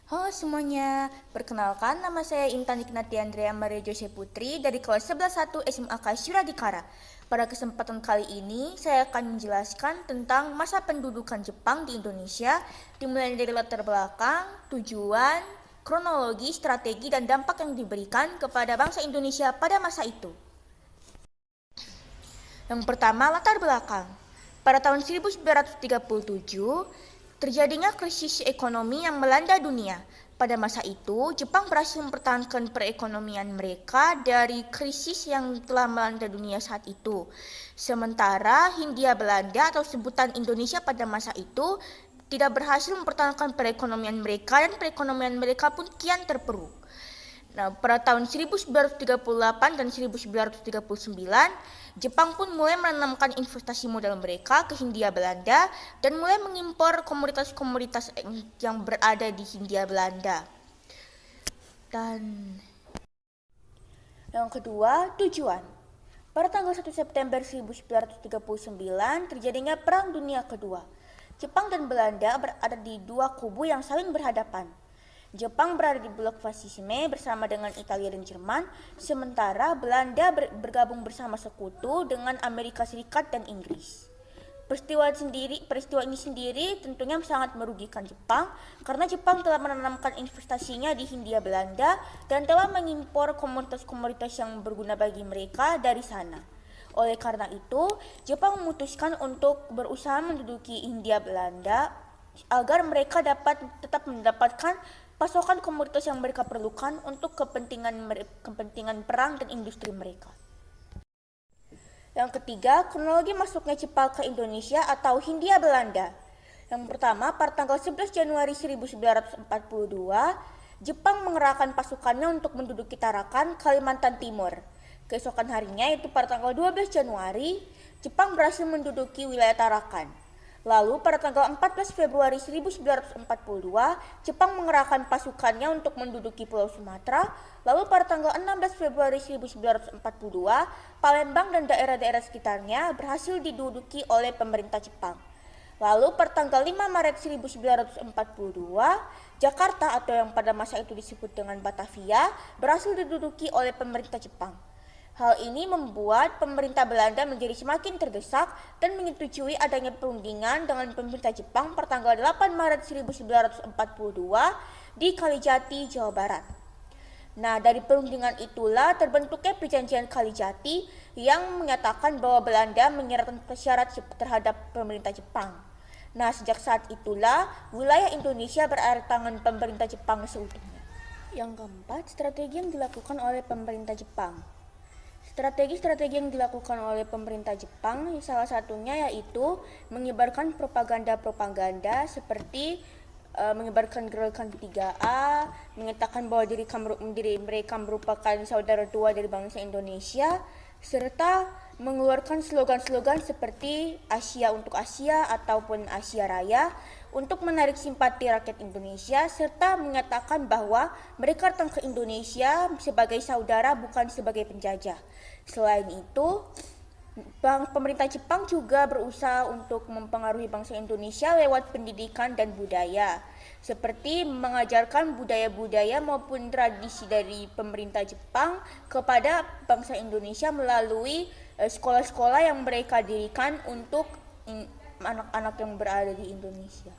Halo semuanya, perkenalkan nama saya Intan Ignati Andrea Maria Jose Putri dari kelas 11-1 SMA Kasyura Dikara. Pada kesempatan kali ini, saya akan menjelaskan tentang masa pendudukan Jepang di Indonesia, dimulai dari latar belakang, tujuan, kronologi, strategi, dan dampak yang diberikan kepada bangsa Indonesia pada masa itu. Yang pertama, latar belakang. Pada tahun 1937, terjadinya krisis ekonomi yang melanda dunia. Pada masa itu, Jepang berhasil mempertahankan perekonomian mereka dari krisis yang telah melanda dunia saat itu. Sementara Hindia Belanda atau sebutan Indonesia pada masa itu tidak berhasil mempertahankan perekonomian mereka dan perekonomian mereka pun kian terpuruk. Nah, pada tahun 1938 dan 1939, Jepang pun mulai menanamkan investasi modal mereka ke Hindia Belanda dan mulai mengimpor komoditas-komoditas yang berada di Hindia Belanda. Dan yang kedua, tujuan. Pada tanggal 1 September 1939 terjadinya Perang Dunia Kedua. Jepang dan Belanda berada di dua kubu yang saling berhadapan. Jepang berada di blok fasisme bersama dengan Italia dan Jerman, sementara Belanda bergabung bersama sekutu dengan Amerika Serikat dan Inggris. Peristiwa ini sendiri tentunya sangat merugikan Jepang karena Jepang telah menanamkan investasinya di Hindia Belanda dan telah mengimpor komoditas-komoditas yang berguna bagi mereka dari sana. Oleh karena itu, Jepang memutuskan untuk berusaha menduduki Hindia Belanda agar mereka dapat tetap mendapatkan pasokan komoditas yang mereka perlukan untuk kepentingan perang dan industri mereka. Yang ketiga, kronologi masuknya Jepang ke Indonesia atau Hindia Belanda. Yang pertama, pada tanggal 11 Januari 1942, Jepang mengerahkan pasukannya untuk menduduki Tarakan, Kalimantan Timur. Keesokan harinya, yaitu pada tanggal 12 Januari, Jepang berhasil menduduki wilayah Tarakan. Lalu pada tanggal 14 Februari 1942, Jepang mengerahkan pasukannya untuk menduduki Pulau Sumatera. Lalu pada tanggal 16 Februari 1942, Palembang dan daerah-daerah sekitarnya berhasil diduduki oleh pemerintah Jepang. Lalu pada tanggal 5 Maret 1942, Jakarta atau yang pada masa itu disebut dengan Batavia berhasil diduduki oleh pemerintah Jepang. Hal ini membuat pemerintah Belanda menjadi semakin terdesak dan menyetujui adanya perundingan dengan pemerintah Jepang pada tanggal 8 Maret 1942 di Kalijati, Jawa Barat. Nah, dari perundingan itulah terbentuknya Perjanjian Kalijati yang menyatakan bahwa Belanda menyerahkan syarat terhadap pemerintah Jepang. Nah, sejak saat itulah wilayah Indonesia berada di tangan pemerintah Jepang seutuhnya. Yang keempat, strategi yang dilakukan oleh pemerintah Jepang. Strategi-strategi yang dilakukan oleh pemerintah Jepang salah satunya yaitu menyebarkan propaganda-propaganda seperti menyebarkan gerakan 3A, menyatakan bahwa diri mereka merupakan saudara tua dari bangsa Indonesia, serta mengeluarkan slogan-slogan seperti Asia untuk Asia ataupun Asia Raya untuk menarik simpati rakyat Indonesia, serta menyatakan bahwa mereka datang ke Indonesia sebagai saudara bukan sebagai penjajah. Selain itu, pemerintah Jepang juga berusaha untuk mempengaruhi bangsa Indonesia lewat pendidikan dan budaya, seperti mengajarkan budaya-budaya maupun tradisi dari pemerintah Jepang kepada bangsa Indonesia melalui sekolah-sekolah yang mereka dirikan untuk anak-anak yang berada di Indonesia.